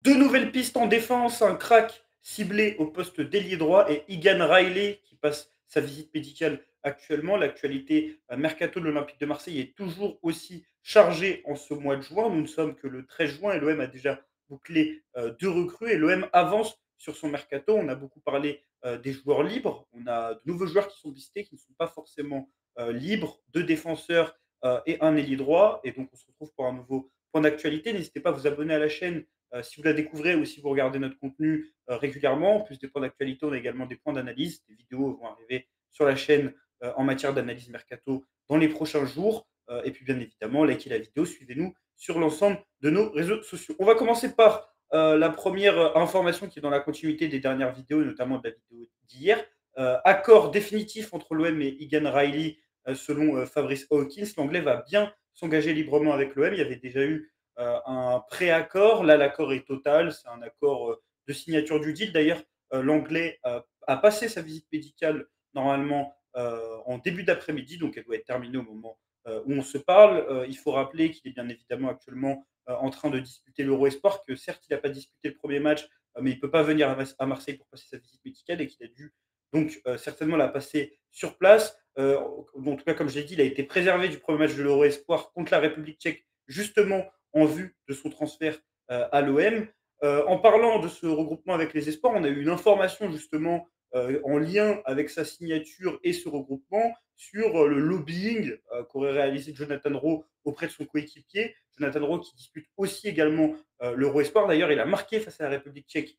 Deux nouvelles pistes en défense, un crack ciblé au poste d'ailier droit et Egan Riley qui passe sa visite médicale actuellement. L'actualité mercato de l'Olympique de Marseille est toujours aussi chargée en ce mois de juin. Nous ne sommes que le 13 juin et l'OM a déjà bouclé 2 recrues et l'OM avance sur son mercato. On a beaucoup parlé des joueurs libres. On a de nouveaux joueurs qui sont listés, qui ne sont pas forcément libres, 2 défenseurs et un ailier droit. Et donc on se retrouve pour un nouveau point d'actualité. N'hésitez pas à vous abonner à la chaîne si vous la découvrez ou si vous regardez notre contenu régulièrement. En plus des points d'actualité, on a également des points d'analyse. Des vidéos vont arriver sur la chaîne en matière d'analyse mercato dans les prochains jours. Et puis bien évidemment, likez la vidéo, suivez-nous sur l'ensemble de nos réseaux sociaux. On va commencer par la première information qui est dans la continuité des dernières vidéos, et notamment de la vidéo d'hier. Accord définitif entre l'OM et Egan Riley, selon Fabrice Hawkins. L'anglais va bien s'engager librement avec l'OM. Il y avait déjà eu un pré-accord. Là, l'accord est total. C'est un accord de signature du deal. D'ailleurs, l'anglais a passé sa visite médicale normalement en début d'après-midi, donc elle doit être terminée au moment où on se parle. Il faut rappeler qu'il est bien évidemment actuellement en train de disputer l'Euro Espoir, que certes, il n'a pas disputé le premier match, mais il ne peut pas venir à Marseille pour passer sa visite médicale et qu'il a dû donc certainement la passer sur place. En tout cas, comme je l'ai dit, il a été préservé du premier match de l'Euro Espoir contre la République tchèque, justement en vue de son transfert à l'OM. En parlant de ce regroupement avec les espoirs, on a eu une information justement en lien avec sa signature et ce regroupement sur le lobbying qu'aurait réalisé Jonathan Rowe auprès de son coéquipier. Jonathan Rowe qui dispute aussi également l'Euro Espoir. D'ailleurs, il a marqué face à la République tchèque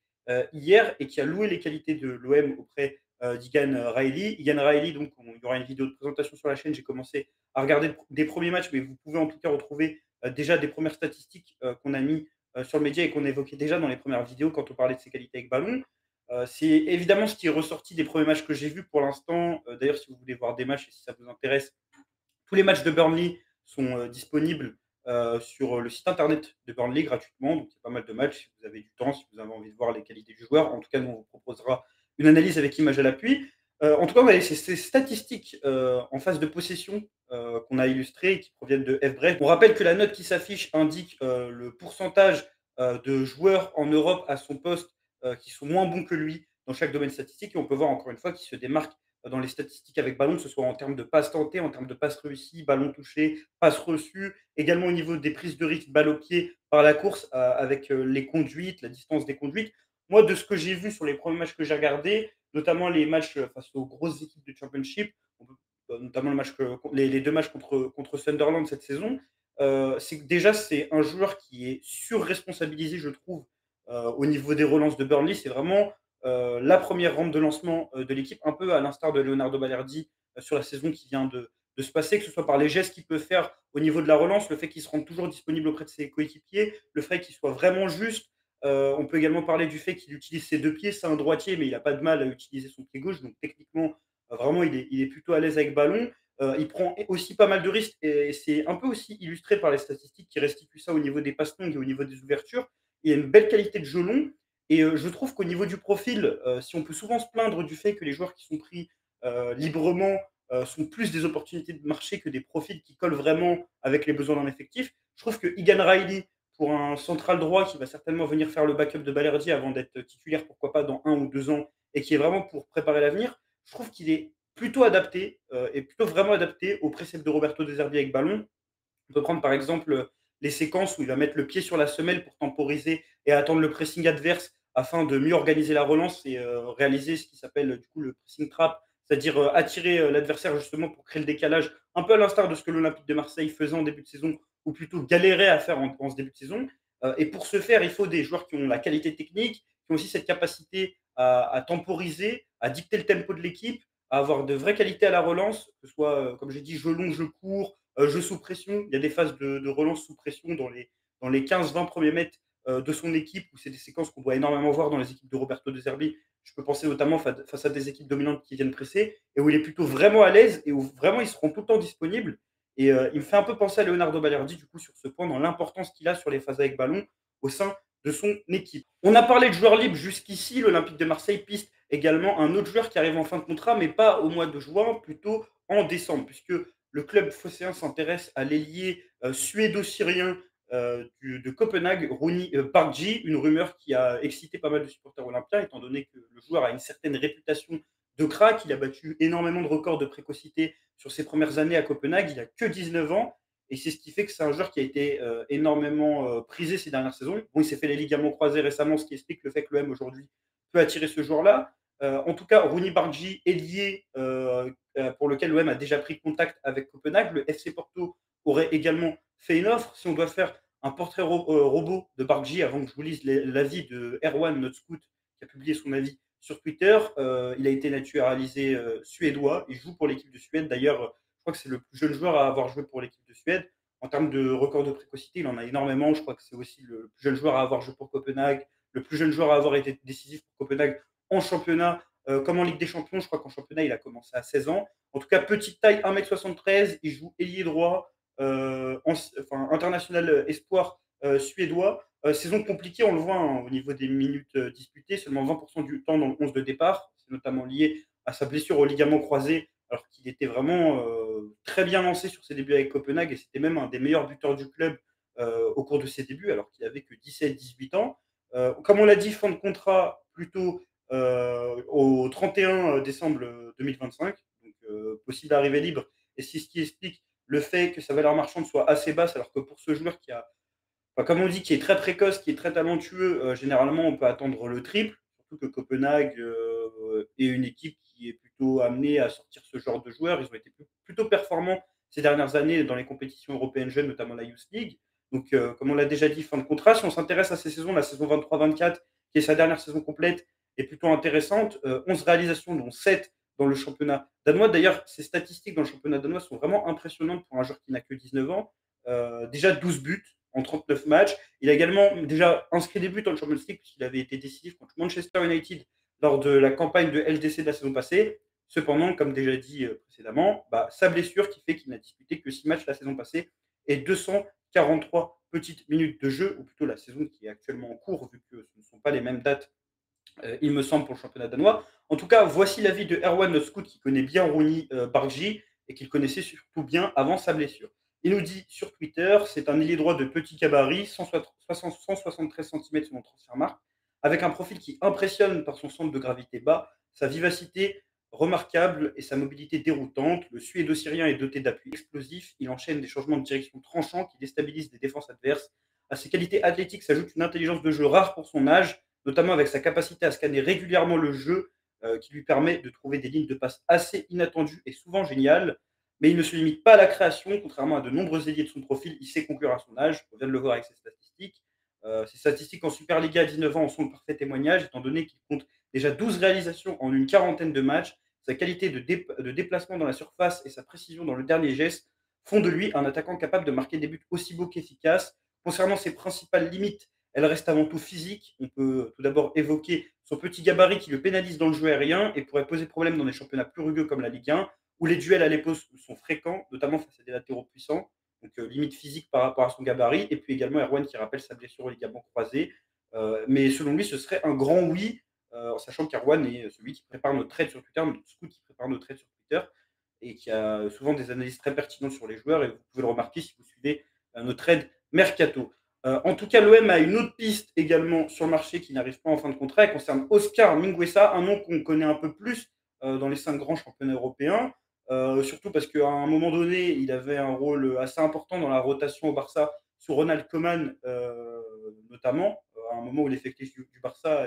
hier et qui a loué les qualités de l'OM auprès d'Egan Riley. Egan Riley, donc, il y aura une vidéo de présentation sur la chaîne. J'ai commencé à regarder des premiers matchs, mais vous pouvez en tout cas retrouver déjà des premières statistiques qu'on a mis sur le média et qu'on évoquait déjà dans les premières vidéos quand on parlait de ses qualités avec ballon. C'est évidemment ce qui est ressorti des premiers matchs que j'ai vus pour l'instant. D'ailleurs, si vous voulez voir des matchs et si ça vous intéresse, tous les matchs de Burnley sont disponibles sur le site internet de Burnley gratuitement. Donc, il y a pas mal de matchs si vous avez du temps, si vous avez envie de voir les qualités du joueur. En tout cas, nous, on vous proposera une analyse avec image à l'appui. En tout cas, ouais, c'est ces statistiques en phase de possession qu'on a illustrées et qui proviennent de FBref. On rappelle que la note qui s'affiche indique le pourcentage de joueurs en Europe à son poste qui sont moins bons que lui dans chaque domaine statistique. Et on peut voir encore une fois qu'il se démarque dans les statistiques avec ballon, que ce soit en termes de passes tentées, en termes de passes réussies, ballon touché, passes reçues, également au niveau des prises de risque, balle au pied par la course, avec les conduites, la distance des conduites. Moi, de ce que j'ai vu sur les premiers matchs que j'ai regardés, notamment les matchs face aux grosses équipes de Championship, notamment le match les deux matchs contre Sunderland cette saison, c'est que déjà, c'est un joueur qui est surresponsabilisé, je trouve, au niveau des relances de Burnley. C'est vraiment la première rampe de lancement de l'équipe, un peu à l'instar de Leonardo Balerdi sur la saison qui vient de se passer, que ce soit par les gestes qu'il peut faire au niveau de la relance, le fait qu'il se rende toujours disponible auprès de ses coéquipiers, le fait qu'il soit vraiment juste. On peut également parler du fait qu'il utilise ses deux pieds. C'est un droitier, mais il n'a pas de mal à utiliser son pied gauche. Donc techniquement, vraiment, il est plutôt à l'aise avec ballon. Il prend aussi pas mal de risques et c'est un peu aussi illustré par les statistiques qui restituent ça au niveau des passes longues et au niveau des ouvertures. Il a une belle qualité de jeu long et je trouve qu'au niveau du profil, si on peut souvent se plaindre du fait que les joueurs qui sont pris librement sont plus des opportunités de marché que des profils qui collent vraiment avec les besoins d'un effectif, je trouve que Egan Riley, pour un central droit qui va certainement venir faire le backup de Balerdi avant d'être titulaire, pourquoi pas dans 1 ou 2 ans, et qui est vraiment pour préparer l'avenir, je trouve qu'il est plutôt adapté et plutôt vraiment adapté au précepte de Roberto De Zerbi avec ballon. On peut prendre par exemple les séquences où il va mettre le pied sur la semelle pour temporiser et attendre le pressing adverse afin de mieux organiser la relance et réaliser ce qui s'appelle du coup le pressing trap, c'est-à-dire attirer l'adversaire justement pour créer le décalage, un peu à l'instar de ce que l'Olympique de Marseille faisait en début de saison, ou plutôt galérait à faire en ce début de saison. Et pour ce faire, il faut des joueurs qui ont la qualité technique, qui ont aussi cette capacité à temporiser, à dicter le tempo de l'équipe, à avoir de vraies qualités à la relance, que ce soit, comme j'ai dit, jeu long, jeu court, jeu sous pression. Il y a des phases de relance sous pression dans les 15-20 premiers mètres de son équipe, où c'est des séquences qu'on doit énormément voir dans les équipes de Roberto De Zerbi. Je peux penser notamment face à des équipes dominantes qui viennent presser, et où il est plutôt vraiment à l'aise, et où vraiment ils seront tout le temps disponibles. Et il me fait un peu penser à Leonardo Balerdi, du coup, sur ce point, dans l'importance qu'il a sur les phases avec ballon au sein de son équipe. On a parlé de joueurs libres jusqu'ici. L'Olympique de Marseille piste également un autre joueur qui arrive en fin de contrat, mais pas au mois de juin, plutôt en décembre, puisque le club phocéen s'intéresse à l'ailier suédo-syrien de Copenhague, Rooney Park-ji, une rumeur qui a excité pas mal de supporters olympiens, étant donné que le joueur a une certaine réputation de crack. Il a battu énormément de records de précocité sur ses premières années à Copenhague. Il a que 19 ans et c'est ce qui fait que c'est un joueur qui a été énormément prisé ces dernières saisons. Bon, il s'est fait les ligaments croisés récemment, ce qui explique le fait que l'OM aujourd'hui peut attirer ce joueur-là. En tout cas, Rooney Bargi est lié, pour lequel l'OM a déjà pris contact avec Copenhague. Le FC Porto aurait également fait une offre. Si on doit faire un portrait robot de Bargi avant que je vous lise l'avis de Erwan, notre scout, qui a publié son avis sur Twitter, il a été naturalisé suédois. Il joue pour l'équipe de Suède. D'ailleurs, je crois que c'est le plus jeune joueur à avoir joué pour l'équipe de Suède. En termes de record de précocité, il en a énormément. Je crois que c'est aussi le plus jeune joueur à avoir joué pour Copenhague, le plus jeune joueur à avoir été décisif pour Copenhague en championnat comme en Ligue des Champions. Je crois qu'en championnat, il a commencé à 16 ans. En tout cas, petite taille, 1,73 m. Il joue ailier droit, international espoir suédois. Saison compliquée, on le voit hein, au niveau des minutes disputées, seulement 20% du temps dans le 11 de départ. C'est notamment lié à sa blessure au ligament croisé, alors qu'il était vraiment très bien lancé sur ses débuts avec Copenhague et c'était même un des meilleurs buteurs du club au cours de ses débuts, alors qu'il avait que 17-18 ans. Comme on l'a dit, fin de contrat plutôt au 31 décembre 2025, donc possible arrivée libre. Et c'est ce qui explique le fait que sa valeur marchande soit assez basse, alors que pour ce joueur qui a, enfin, comme on dit, qui est très précoce, qui est très talentueux, généralement on peut attendre le triple, surtout que Copenhague est une équipe qui est plutôt amenée à sortir ce genre de joueurs. Ils ont été plutôt performants ces dernières années dans les compétitions européennes jeunes, notamment la Youth League. Donc, comme on l'a déjà dit, fin de contrat. Si on s'intéresse à ces saisons, la saison 23-24, qui est sa dernière saison complète, est plutôt intéressante. 11 réalisations, dont 7 dans le championnat danois. D'ailleurs, ces statistiques dans le championnat danois sont vraiment impressionnantes pour un joueur qui n'a que 19 ans. Déjà 12 buts en 39 matchs. Il a également déjà inscrit des buts en Champions League puisqu'il avait été décisif contre Manchester United lors de la campagne de LDC de la saison passée. Cependant, comme déjà dit précédemment, sa blessure qui fait qu'il n'a disputé que 6 matchs la saison passée et 243 petites minutes de jeu, ou plutôt la saison qui est actuellement en cours, vu que ce ne sont pas les mêmes dates il me semble, pour le championnat danois. En tout cas, voici l'avis de Erwan, notre scout, qui connaît bien Rooney Bargi et qu'il connaissait surtout bien avant sa blessure. Il nous dit sur Twitter, c'est un ailier droit de petit gabarit, 173 cm selon Transfermarkt, avec un profil qui impressionne par son centre de gravité bas, sa vivacité remarquable et sa mobilité déroutante. Le Suédo-Syrien est doté d'appuis explosifs, il enchaîne des changements de direction tranchants qui déstabilisent des défenses adverses. À ses qualités athlétiques s'ajoute une intelligence de jeu rare pour son âge, notamment avec sa capacité à scanner régulièrement le jeu, qui lui permet de trouver des lignes de passe assez inattendues et souvent géniales. Mais il ne se limite pas à la création, contrairement à de nombreux ailiers de son profil, il sait conclure à son âge, on vient de le voir avec ses statistiques. Ses statistiques en Superliga à 19 ans en sont le parfait témoignage, étant donné qu'il compte déjà 12 réalisations en une quarantaine de matchs. Sa qualité de déplacement dans la surface et sa précision dans le dernier geste font de lui un attaquant capable de marquer des buts aussi beaux qu'efficaces. Concernant ses principales limites, elle reste avant tout physique. On peut tout d'abord évoquer son petit gabarit qui le pénalise dans le jeu aérien et pourrait poser problème dans des championnats plus rugueux comme la Ligue 1, où les duels à l'épaule sont fréquents, notamment face à des latéraux puissants. Donc limite physique par rapport à son gabarit. Et puis également Erwan qui rappelle sa blessure au ligament croisé. Mais selon lui, ce serait un grand oui, en sachant qu'Erwan est celui qui prépare notre trade sur Twitter, notre scout qui prépare notre trade sur Twitter, et qui a souvent des analyses très pertinentes sur les joueurs. Et vous pouvez le remarquer si vous suivez notre trade Mercato. En tout cas, l'OM a une autre piste également sur le marché qui n'arrive pas en fin de contrat. Elle concerne Oscar Mingueza, un nom qu'on connaît un peu plus dans les 5 grands championnats européens. Surtout parce qu'à un moment donné, il avait un rôle assez important dans la rotation au Barça sous Ronald Koeman, notamment, à un moment où l'effectif du Barça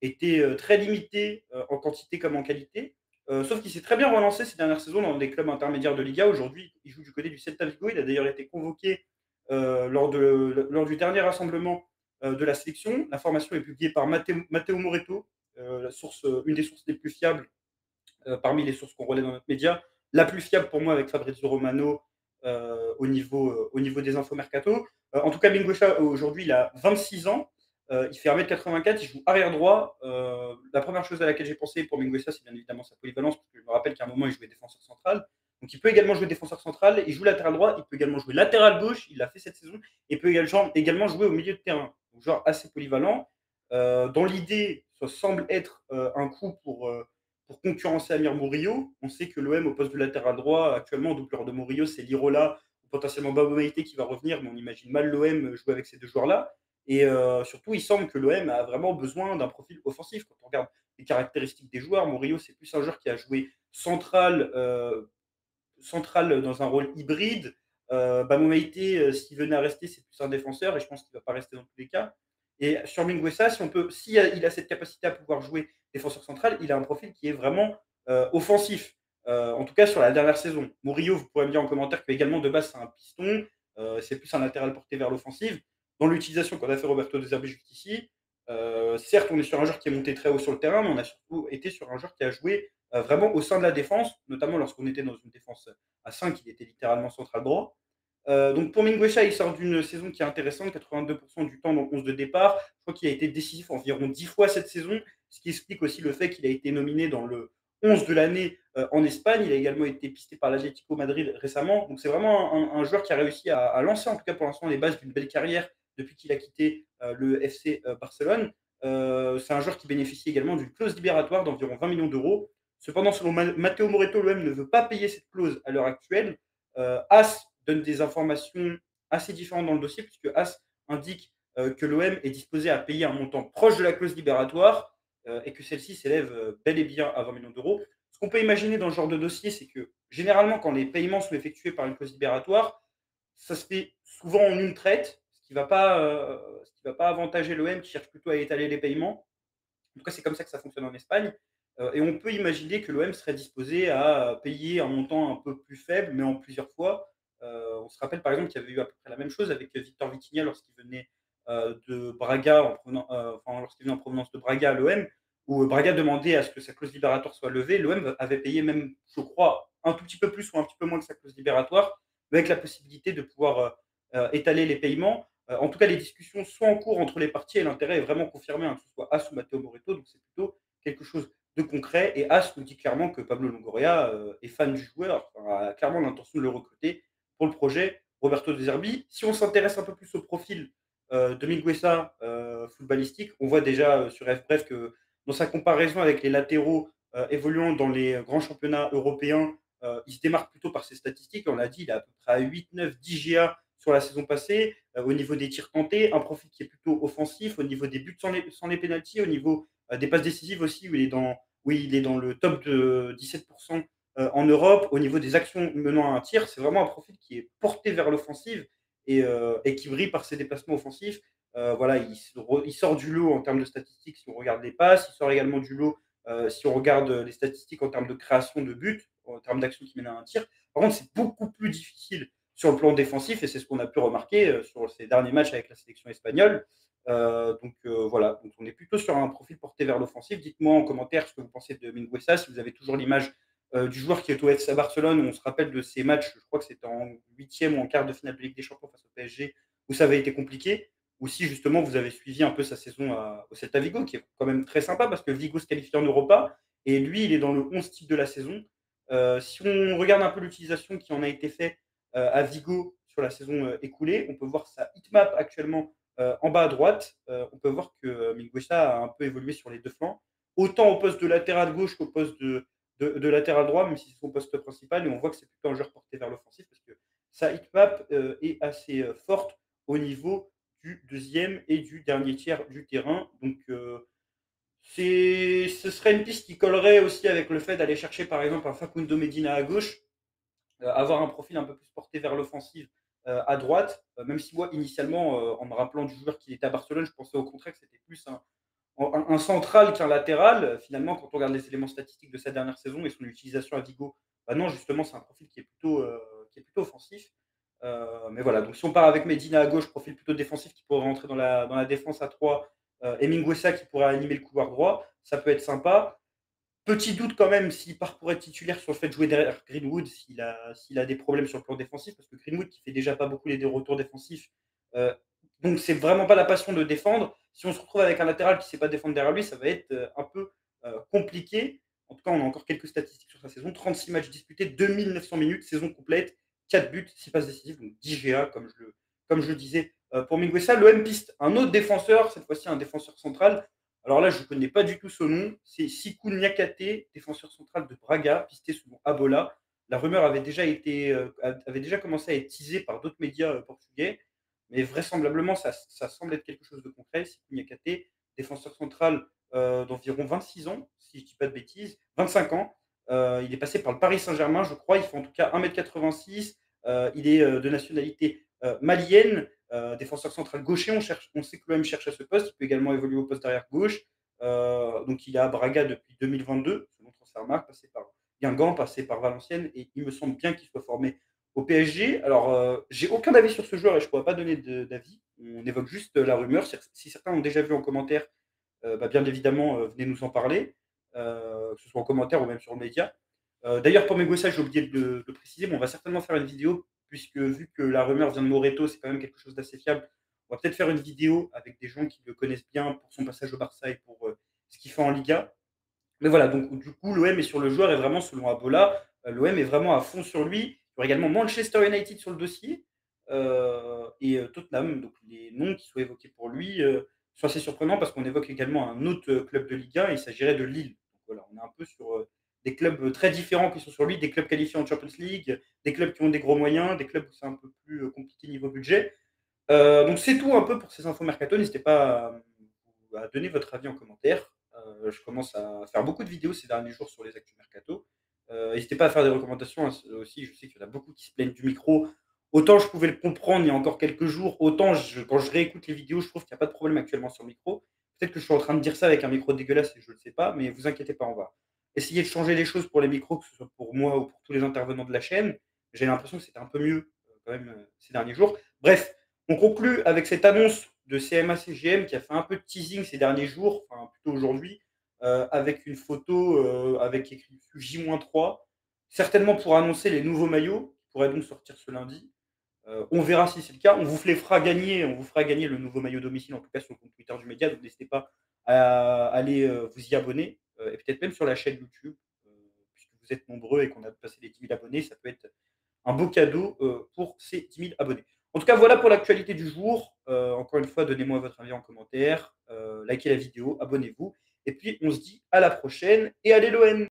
était très limité en quantité comme en qualité. Sauf qu'il s'est très bien relancé ces dernières saisons dans des clubs intermédiaires de Liga. Aujourd'hui, il joue du côté du Celta Vigo. Il a d'ailleurs été convoqué lors du dernier rassemblement de la sélection. L'information est publiée par Matteo Moretto, une des sources les plus fiables parmi les sources qu'on relaie dans notre média. La plus fiable pour moi avec Fabrizio Romano au niveau des infos mercato. En tout cas, Mingueza, aujourd'hui, il a 26 ans. Il fait 1,84 m, il joue arrière droit. La première chose à laquelle j'ai pensé pour Mingueza, c'est bien évidemment sa polyvalence, parce que je me rappelle qu'à un moment, il jouait défenseur central. Donc, il peut également jouer défenseur central, il joue latéral droit, il peut également jouer latéral gauche, il l'a fait cette saison, et il peut également jouer au milieu de terrain. Donc, genre assez polyvalent. Dans l'idée, ça semble être un coup pour concurrencer Amir Murillo. On sait que l'OM, au poste de latéral droit, actuellement, en doubleur de Murillo, c'est Lirola potentiellement Baba Meïté qui va revenir, mais on imagine mal l'OM jouer avec ces 2 joueurs-là et surtout, il semble que l'OM a vraiment besoin d'un profil offensif. Quand on regarde les caractéristiques des joueurs, Murillo, c'est plus un joueur qui a joué central dans un rôle hybride. Baba Meïté, s'il venait à rester, c'est plus un défenseur et je pense qu'il ne va pas rester dans tous les cas. Et sur Mingueza, si il a cette capacité à pouvoir jouer défenseur central, il a un profil qui est vraiment offensif. En tout cas, sur la dernière saison. Murillo, vous pourrez me dire en commentaire qu'également de base, c'est un piston. C'est plus un latéral porté vers l'offensive. Dans l'utilisation qu'on a fait Roberto De Zerbi jusqu'ici, certes, on est sur un joueur qui est monté très haut sur le terrain, mais on a surtout été sur un joueur qui a joué vraiment au sein de la défense, notamment lorsqu'on était dans une défense à 5, il était littéralement central droit. Donc pour Mingueza, il sort d'une saison qui est intéressante, 82% du temps dans le 11 de départ. Je crois qu'il a été décisif environ 10 fois cette saison, ce qui explique aussi le fait qu'il a été nominé dans le 11 de l'année en Espagne. Il a également été pisté par l'Atlético Madrid récemment. Donc c'est vraiment un joueur qui a réussi à lancer, en tout cas pour l'instant, les bases d'une belle carrière depuis qu'il a quitté le FC Barcelone. C'est un joueur qui bénéficie également d'une clause libératoire d'environ 20 millions d'euros. Cependant, selon Matteo Moretto, l'OM ne veut pas payer cette clause à l'heure actuelle. As donne des informations assez différentes dans le dossier, puisque As indique que l'OM est disposé à payer un montant proche de la clause libératoire et que celle-ci s'élève bel et bien à 20 millions d'euros. Ce qu'on peut imaginer dans ce genre de dossier, c'est que généralement, quand les paiements sont effectués par une clause libératoire, ça se fait souvent en une traite, ce qui va pas avantager l'OM qui cherche plutôt à étaler les paiements. En tout cas, c'est comme ça que ça fonctionne en Espagne. Et on peut imaginer que l'OM serait disposé à payer un montant un peu plus faible, mais en plusieurs fois. On se rappelle par exemple qu'il y avait eu à peu près la même chose avec Victor Vitinha lorsqu'il venait de Braga, lorsqu'il venait en provenance de Braga à l'OM, où Braga demandait à ce que sa clause libératoire soit levée. L'OM avait payé même, je crois, un tout petit peu plus ou un petit peu moins que sa clause libératoire, avec la possibilité de pouvoir étaler les paiements. En tout cas, les discussions sont en cours entre les parties et l'intérêt est vraiment confirmé, hein, que ce soit As ou Matteo Moretto, donc c'est plutôt quelque chose de concret. Et As nous dit clairement que Pablo Longoria est fan du joueur, enfin, a clairement l'intention de le recruter pour le projet Roberto De Zerbi. Si on s'intéresse un peu plus au profil de Mingueza footballistique, on voit déjà sur FBref que dans sa comparaison avec les latéraux évoluant dans les grands championnats européens, il se démarque plutôt par ses statistiques. On l'a dit, il est à peu près à 8, 9, 10 GA sur la saison passée. Au niveau des tirs tentés, un profil qui est plutôt offensif, au niveau des buts sans les pénaltys, au niveau des passes décisives aussi, où il est dans le top de 17% en Europe. Au niveau des actions menant à un tir, c'est vraiment un profil qui est porté vers l'offensive et qui brille par ses déplacements offensifs. Voilà, il sort du lot en termes de statistiques si on regarde les passes, il sort également du lot si on regarde les statistiques en termes de création de buts, en termes d'actions qui mènent à un tir. Par contre, c'est beaucoup plus difficile sur le plan défensif, et c'est ce qu'on a pu remarquer sur ces derniers matchs avec la sélection espagnole. Voilà, donc on est plutôt sur un profil porté vers l'offensive. Dites-moi en commentaire ce que vous pensez de Mingueza, si vous avez toujours l'image du joueur qui est au FC Barcelone, où on se rappelle de ces matchs, je crois que c'était en huitième ou en quart de finale de Ligue des Champions face au PSG, où ça avait été compliqué, ou si justement vous avez suivi un peu sa saison au Celta Vigo, qui est quand même très sympa, parce que Vigo se qualifie en Europa, et lui, il est dans le 11 type de la saison. Si on regarde un peu l'utilisation qui en a été faite à Vigo sur la saison écoulée. On peut voir sa hitmap actuellement en bas à droite. On peut voir que Mingueza a un peu évolué sur les deux flancs, autant au poste de latéral gauche qu'au poste de latéral droit, même si c'est son poste principal. Et on voit que c'est plutôt un joueur porté vers l'offensif parce que sa hitmap est assez forte au niveau du deuxième et du dernier tiers du terrain. Donc, ce serait une piste qui collerait aussi avec le fait d'aller chercher par exemple un Facundo Medina à gauche, avoir un profil un peu plus porté vers l'offensive à droite, même si moi, initialement, en me rappelant du joueur qui était à Barcelone, je pensais au contraire que c'était plus un central qu'un latéral. Finalement, quand on regarde les éléments statistiques de sa dernière saison et son utilisation à Vigo, bah non, justement, c'est un profil qui est plutôt offensif. Mais voilà, donc si on part avec Medina à gauche, profil plutôt défensif qui pourrait rentrer dans la défense à 3, et Mingueza qui pourrait animer le couloir droit, ça peut être sympa. Petit doute quand même s'il part pour être titulaire sur le fait de jouer derrière Greenwood, s'il a des problèmes sur le plan défensif, parce que Greenwood qui fait déjà pas beaucoup les retours défensifs, heu, donc c'est vraiment pas la passion de défendre. Si on se retrouve avec un latéral qui sait pas défendre derrière lui, ça va être, un peu, compliqué. En tout cas, on a encore quelques statistiques sur sa saison. 36 matchs disputés, 2 900 minutes, saison complète, 4 buts, 6 passes décisives, donc 10 GA comme je le disais, pour Mingueza. L'OM piste un autre défenseur, cette fois-ci un défenseur central. Alors là, je ne connais pas du tout ce nom. C'est Sikou Niakate, défenseur central de Braga, pisté sous nom Abola. La rumeur avait déjà été, avait déjà commencé à être teasée par d'autres médias, portugais, mais vraisemblablement ça semble être quelque chose de concret. Sekou Niakhaté, défenseur central, d'environ 26 ans, si je dis pas de bêtises, 25 ans. Il est passé par le Paris Saint-Germain, je crois. Il fait en tout cas 1,86 m. Il est, de nationalité, malienne, défenseur central gaucher. On sait que l'OM cherche à ce poste. Il peut également évoluer au poste d'arrière gauche. Donc il est à Braga depuis 2022, selon Transfermarkt, passé par Guingamp, passé par Valenciennes et il me semble bien qu'il soit formé au PSG. Alors, j'ai aucun avis sur ce joueur et je ne pourrais pas donner d'avis. On évoque juste la rumeur. Si certains ont déjà vu en commentaire, bah, bien évidemment, venez nous en parler, que ce soit en commentaire ou même sur le média. D'ailleurs, pour mes gossages, j'ai oublié de le préciser, mais on va certainement faire une vidéo, puisque vu que la rumeur vient de Moreto, c'est quand même quelque chose d'assez fiable. On va peut-être faire une vidéo avec des gens qui le connaissent bien pour son passage au Barça et pour ce qu'il fait en Liga. Mais voilà, donc du coup, l'OM est sur le joueur et vraiment selon Abola, l'OM est vraiment à fond sur lui. Il y aura également Manchester United sur le dossier, et Tottenham. Donc les noms qui sont évoqués pour lui, sont assez surprenants parce qu'on évoque également un autre, club de Ligue 1, il s'agirait de Lille. Donc voilà, on est un peu sur, des clubs, très différents qui sont sur lui, des clubs qualifiés en Champions League, des clubs qui ont des gros moyens, des clubs où c'est un peu plus, compliqué niveau budget. Donc c'est tout un peu pour ces infos mercato. N'hésitez pas à donner votre avis en commentaire. Je commence à faire beaucoup de vidéos ces derniers jours sur les actus mercato. N'hésitez pas à faire des recommandations, hein, aussi. Je sais qu'il y en a beaucoup qui se plaignent du micro. Autant je pouvais le comprendre il y a encore quelques jours, autant quand je réécoute les vidéos, je trouve qu'il n'y a pas de problème actuellement sur le micro. Peut-être que je suis en train de dire ça avec un micro dégueulasse et je ne le sais pas, mais vous inquiétez pas, on va essayer de changer les choses pour les micros, que ce soit pour moi ou pour tous les intervenants de la chaîne. J'ai l'impression que c'était un peu mieux, quand même, ces derniers jours. Bref, on conclut avec cette annonce de CMA-CGM qui a fait un peu de teasing ces derniers jours, enfin plutôt aujourd'hui, avec une photo, avec écrit J-3, certainement pour annoncer les nouveaux maillots qui pourraient donc sortir ce lundi. On verra si c'est le cas. On vous fera gagner le nouveau maillot domicile, en tout cas sur le compte Twitter du média, donc n'hésitez pas à aller, vous y abonner, et peut-être même sur la chaîne YouTube, puisque vous êtes nombreux et qu'on a passé les 10 000 abonnés, ça peut être un beau cadeau, pour ces 10 000 abonnés. En tout cas, voilà pour l'actualité du jour. Encore une fois, donnez-moi votre avis en commentaire, likez la vidéo, abonnez-vous et puis on se dit à la prochaine et allez l'OM!